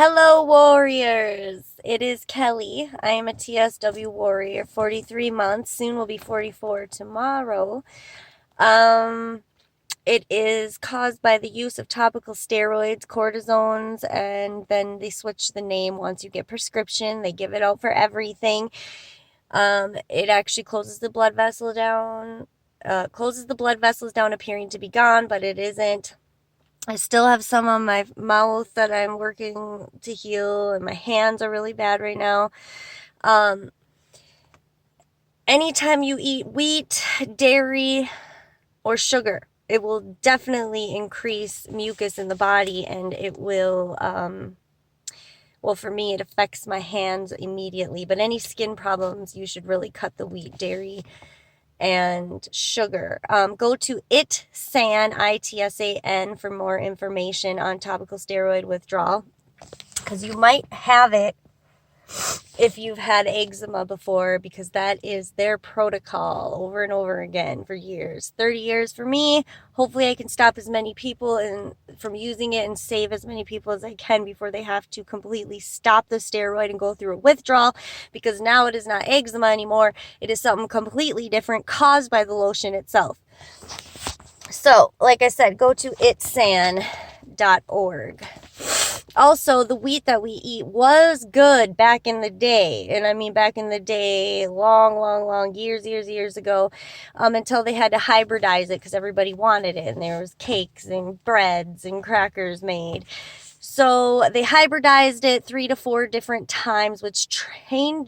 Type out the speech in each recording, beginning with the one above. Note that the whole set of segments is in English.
Hello, warriors. It is Kelly. I am a t.s.w warrior, 43 months. Soon will be 44 tomorrow. Um, it is caused by the use of topical steroids, cortisones, and then they switch the name once you get prescription. They give it out for everything. It actually closes the blood vessels down, appearing to be gone, but it isn't. I still have some on my mouth that I'm working to heal, and my hands are really bad right now. Um, Anytime you eat wheat, dairy, or sugar, it will definitely increase mucus in the body, and it will, well, for me, it affects my hands immediately. But any skin problems, you should really cut the wheat, dairy, and sugar. Go to itsan, ITSAN, for more information on topical steroid withdrawal, because you might have it if you've had eczema before, because that is their protocol over and over again for years. 30 years for me. Hopefully I can stop as many people from using it and save as many people as I can before they have to completely stop the steroid and go through a withdrawal, because now it is not eczema anymore. It is something completely different caused by the lotion itself. So, like I said, go to itsan.org. Also, the wheat that we eat was good back in the day. And I mean back in the day, long, years ago, until they had to hybridize it because everybody wanted it. And there was cakes and breads and crackers made. So they hybridized it 3 to 4 different times, which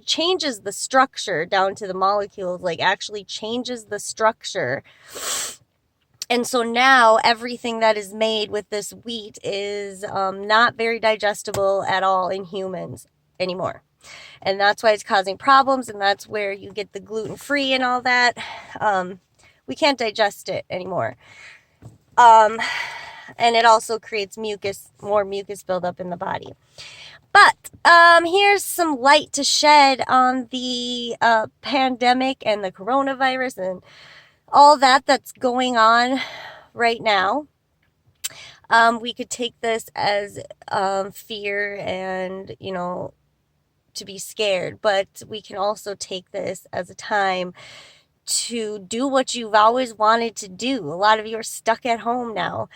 changes the structure down to the molecules, like actually changes the structure. And so now everything that is made with this wheat is not very digestible at all in humans anymore. And that's why it's causing problems, and that's where you get the gluten-free and all that. We can't digest it anymore. And it also creates more mucus buildup in the body. But here's some light to shed on the pandemic and the coronavirus and all that's going on right now. We could take this as fear and, to be scared, but we can also take this as a time to do what you've always wanted to do. A lot of you are stuck at home now.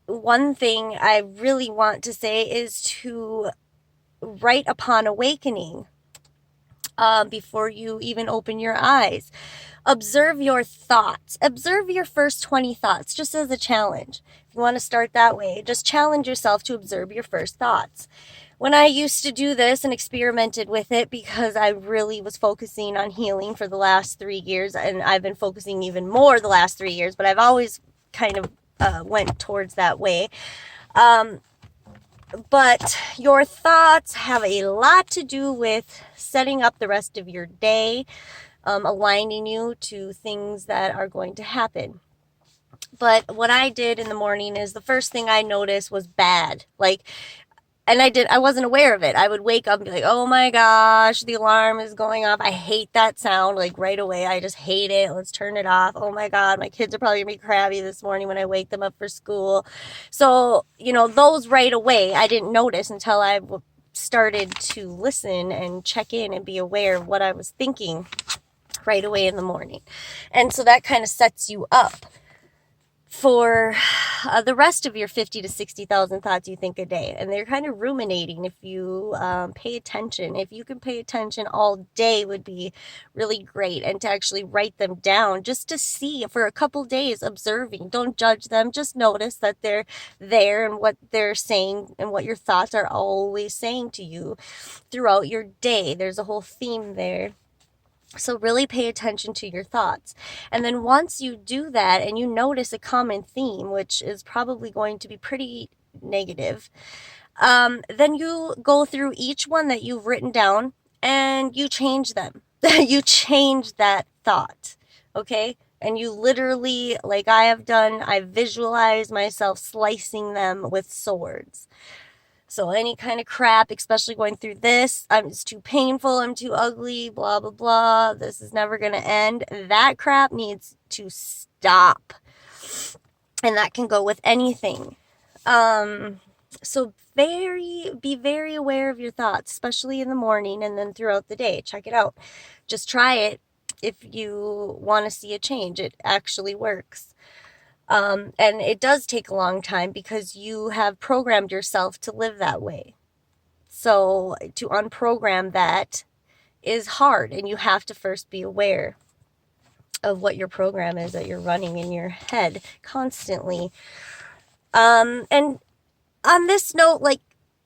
One thing I really want to say is to write upon awakening before you even open your eyes. Observe your thoughts. Observe your first 20 thoughts, just as a challenge. If you want to start that way, just challenge yourself to observe your first thoughts. When I used to do this and experimented with it, because I really was focusing on healing for the last 3 years, and I've been focusing even more the last 3 years, but I've always kind of went towards that way. But your thoughts have a lot to do with setting up the rest of your day, aligning you to things that are going to happen. But what I did in the morning is the first thing I noticed was bad. I wasn't aware of it. I would wake up and be like, oh my gosh, the alarm is going off. I hate that sound, like right away. I just hate it. Let's turn it off. Oh my God, my kids are probably gonna be crabby this morning when I wake them up for school. So, those right away, I didn't notice until I started to listen and check in and be aware of what I was thinking right away in the morning. And so that kind of sets you up for the rest of your 50 to 60,000 thoughts you think a day. And they're kind of ruminating if you pay attention. If you can pay attention all day would be really great. And to actually write them down just to see for a couple days, observing. Don't judge them. Just notice that they're there and what they're saying and what your thoughts are always saying to you throughout your day. There's a whole theme there. So really pay attention to your thoughts. And then once you do that and you notice a common theme, which is probably going to be pretty negative, then you go through each one that you've written down and you change them. You change that thought, okay? And you literally, like I have done, I visualize myself slicing them with swords. So any kind of crap, especially going through this, it's too painful, I'm too ugly, blah, blah, blah, this is never going to end. That crap needs to stop. And that can go with anything. So be very aware of your thoughts, especially in the morning and then throughout the day. Check it out. Just try it if you want to see a change. It actually works. And it does take a long time because you have programmed yourself to live that way. So to unprogram that is hard, and you have to first be aware of what your program is that you're running in your head constantly. And on this note, like,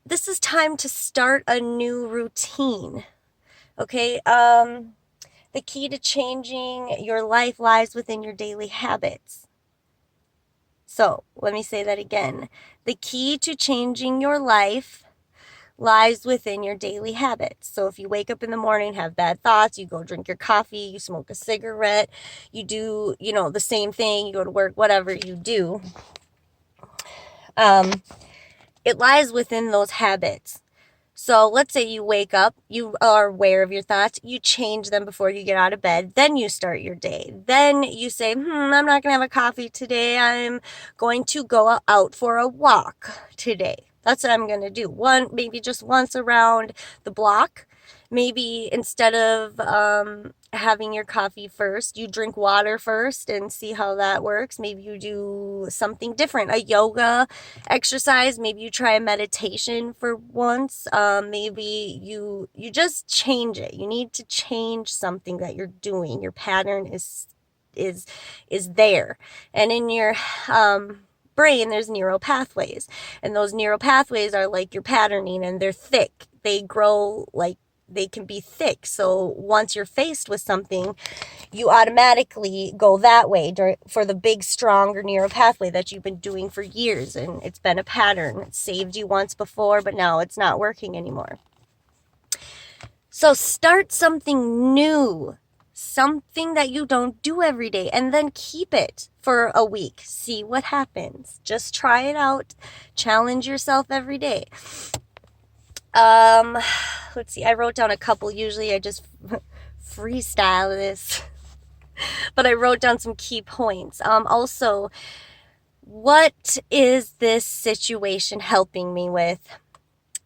this is time to start a new routine. Okay? The key to changing your life lies within your daily habits. So, let me say that again. The key to changing your life lies within your daily habits. So if you wake up in the morning, have bad thoughts, you go drink your coffee, you smoke a cigarette, you do, the same thing, you go to work, whatever you do, it lies within those habits. So let's say you wake up, you are aware of your thoughts, you change them before you get out of bed, then you start your day. Then you say, I'm not going to have a coffee today. I'm going to go out for a walk today. That's what I'm going to do. Maybe just once around the block. Maybe instead of having your coffee first, you drink water first and see how that works. Maybe you do something different, a yoga exercise. Maybe you try a meditation for once. Maybe you just change it. You need to change something that you're doing. Your pattern is there, and in your brain there's neural pathways, and those neural pathways are like your patterning, and they're thick. They grow, like, they can be thick. So once you're faced with something, you automatically go that way for the big, stronger neural pathway that you've been doing for years. And it's been a pattern. It saved you once before, but now it's not working anymore. So start something new, something that you don't do every day, and then keep it for a week. See what happens. Just try it out. Challenge yourself every day. Let's see, I wrote down a couple. Usually I just freestyle this, but I wrote down some key points. Also, what is this situation helping me with?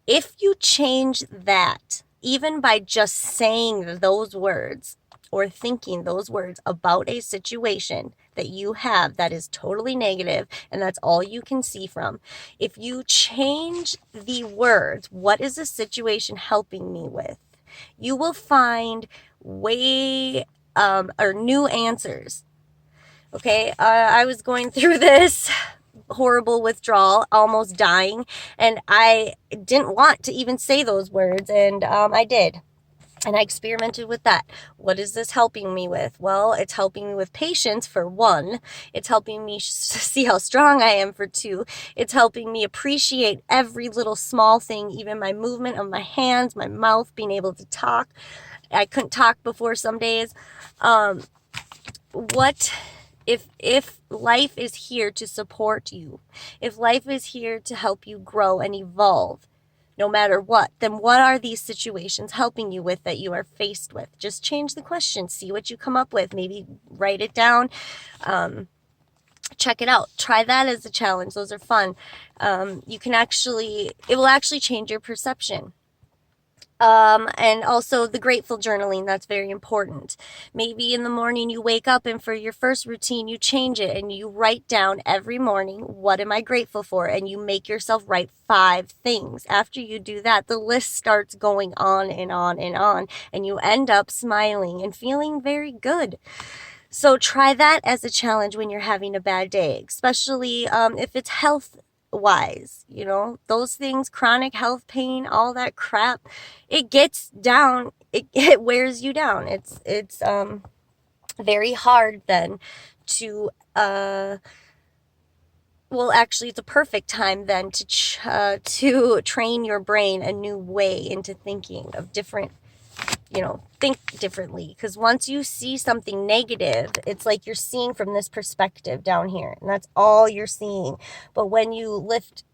If you change that, even by just saying those words or thinking those words about a situation that you have that is totally negative and that's all you can see from, if you change the words, what is the situation helping me with, you will find new answers. Okay, I was going through this horrible withdrawal, almost dying, and I didn't want to even say those words, and I did. And I experimented with that. What is this helping me with? Well, it's helping me with patience, for one. It's helping me see how strong I am, for two. It's helping me appreciate every little small thing, even my movement of my hands, my mouth, being able to talk. I couldn't talk before some days. If life is here to support you, if life is here to help you grow and evolve, no matter what, then what are these situations helping you with that you are faced with? Just change the question, see what you come up with, maybe write it down, check it out, try that as a challenge. Those are fun. It will actually change your perception. And also the grateful journaling, that's very important. Maybe in the morning you wake up and for your first routine you change it and you write down every morning, what am I grateful for? And you make yourself write 5 things. After you do that, the list starts going on and on and on, and you end up smiling and feeling very good. So try that as a challenge when you're having a bad day, especially if it's health wise, those things, chronic health pain, all that crap, it gets down, it wears you down. It's very hard then to actually it's a perfect time then to train your brain a new way into thinking of different, think differently. Because once you see something negative, it's like you're seeing from this perspective down here, and that's all you're seeing. But when you lift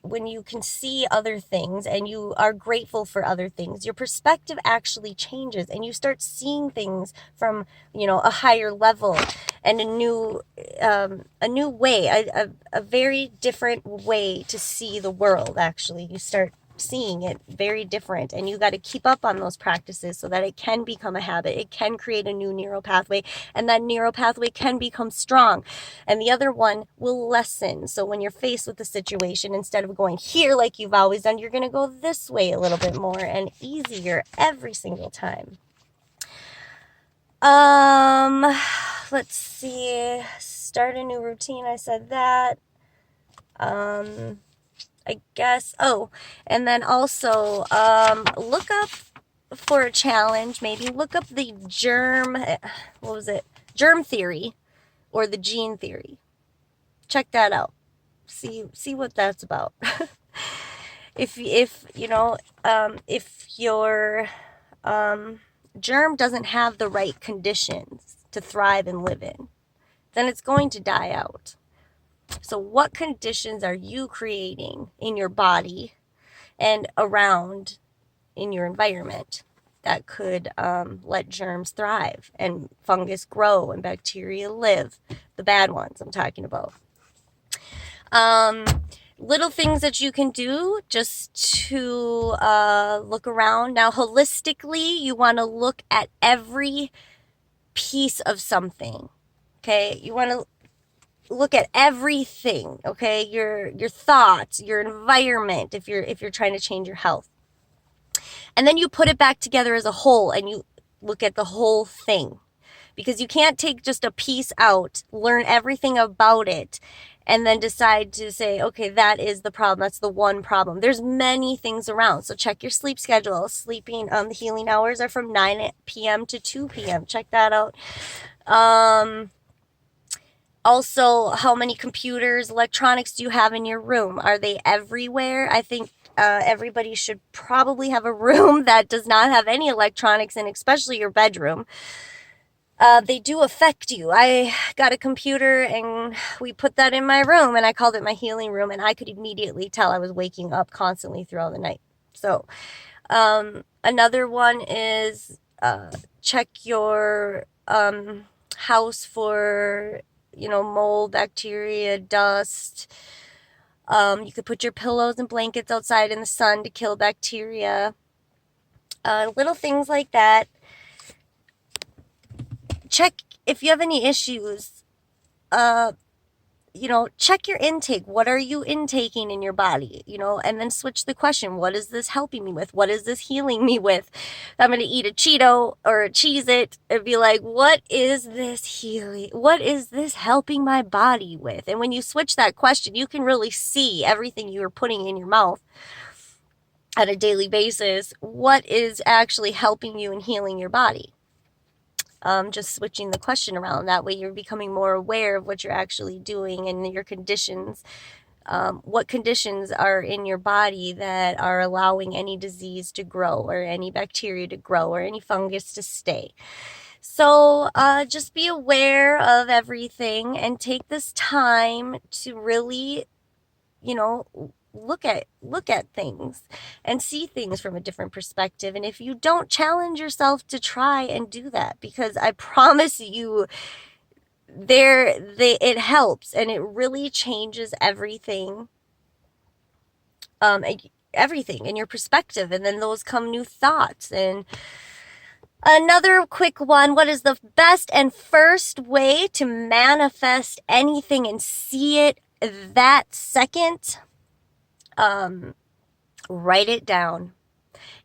when you can see other things and you are grateful for other things, your perspective actually changes and you start seeing things from, a higher level and a new way, a very different way to see the world. Actually, you start seeing it very different, and you got to keep up on those practices so that it can become a habit. It can create a new neural pathway, and that neural pathway can become strong, and the other one will lessen. So when you're faced with the situation, instead of going here like you've always done, you're going to go this way a little bit more and easier every single time. Let's see, start a new routine, I said that. I guess, and then also, look up for a challenge, maybe look up the germ theory, or the gene theory. Check that out. See what that's about. If your germ doesn't have the right conditions to thrive and live in, then it's going to die out. So what conditions are you creating in your body and around in your environment that could let germs thrive and fungus grow and bacteria live? The bad ones I'm talking about. Little things that you can do just to look around. Now, holistically, you want to look at every piece of something. Okay, you want to look at everything. Okay, your thoughts, your environment, if you're trying to change your health, and then you put it back together as a whole, and you look at the whole thing, because you can't take just a piece out, learn everything about it, and then decide to say, okay, that is the problem. That's the one problem. There's many things around. So check your sleep schedule. Sleeping, the healing hours are from 9 p.m. to 2 p.m. Check that out. Also, how many computers, electronics do you have in your room? Are they everywhere? I think everybody should probably have a room that does not have any electronics in, especially your bedroom. They do affect you. I got a computer and we put that in my room, and I called it my healing room, and I could immediately tell I was waking up constantly throughout the night. So another one is check your house for mold, bacteria, dust. You could put your pillows and blankets outside in the sun to kill bacteria. Little things like that. Check if you have any issues. Check your intake. What are you intaking in your body? And then switch the question. What is this helping me with? What is this healing me with? I'm going to eat a Cheeto or a Cheez-It and be like, what is this healing? What is this helping my body with? And when you switch that question, you can really see everything you're putting in your mouth on a daily basis. What is actually helping you and healing your body? Just switching the question around. That way you're becoming more aware of what you're actually doing and your conditions. What conditions are in your body that are allowing any disease to grow, or any bacteria to grow, or any fungus to stay. So just be aware of everything and take this time to really, look at things and see things from a different perspective. And if you don't, challenge yourself to try and do that, because I promise you it helps, and it really changes everything in your perspective. And then those come new thoughts. And another quick one, what is the best and first way to manifest anything and see it that second? Write it down.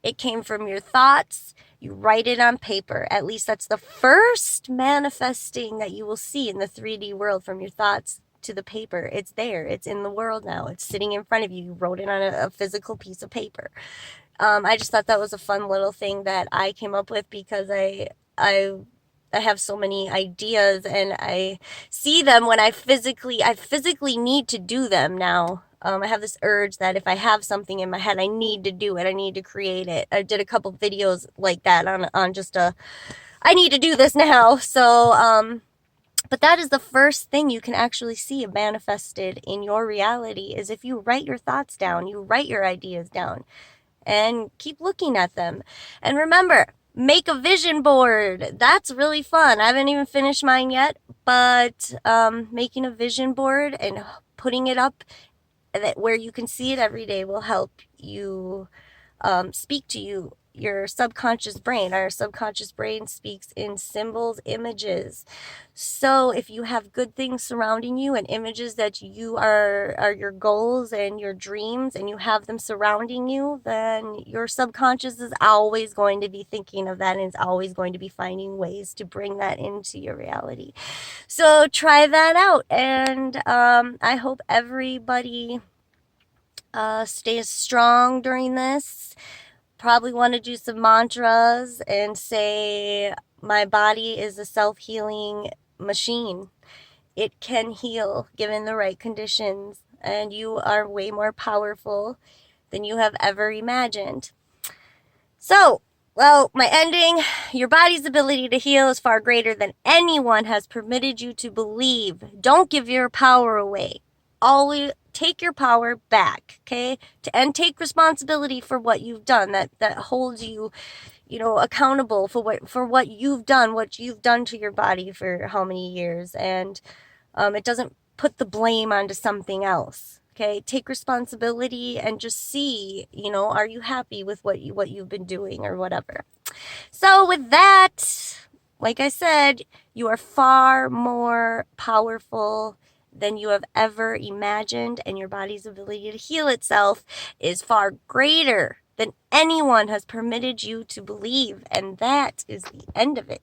It came from your thoughts. You write it on paper. At least that's the first manifesting that you will see in the 3D world, from your thoughts to the paper. It's there. It's in the world now. It's sitting in front of you. You wrote it on a physical piece of paper. I just thought that was a fun little thing that I came up with, because I have so many ideas, and I see them when I physically need to do them now. I have this urge that if I have something in my head, I need to do it. I need to create it. I did a couple videos like that on just I need to do this now. So But that is the first thing you can actually see manifested in your reality, is if you write your thoughts down, you write your ideas down, and keep looking at them. And remember, make a vision board. That's really fun. I haven't even finished mine yet, but making a vision board and putting it up where you can see it every day will help you speak to your subconscious brain. Our subconscious brain speaks in symbols, images. So if you have good things surrounding you and images that you are your goals and your dreams, and you have them surrounding you, then your subconscious is always going to be thinking of that, and is always going to be finding ways to bring that into your reality. So try that out, and I hope everybody stays strong during this. Probably want to do some mantras and say, my body is a self-healing machine. It can heal given the right conditions, and you are way more powerful than you have ever imagined. So, well, my ending, your body's ability to heal is far greater than anyone has permitted you to believe. Don't give your power away. Always take your power back, okay? And take responsibility for what you've done. That holds you, accountable for what you've done to your body for how many years, and it doesn't put the blame onto something else. Okay, take responsibility and just see, are you happy with what you've been doing or whatever. So with that, like I said, you are far more powerful than you have ever imagined, and your body's ability to heal itself is far greater than anyone has permitted you to believe. And that is the end of it.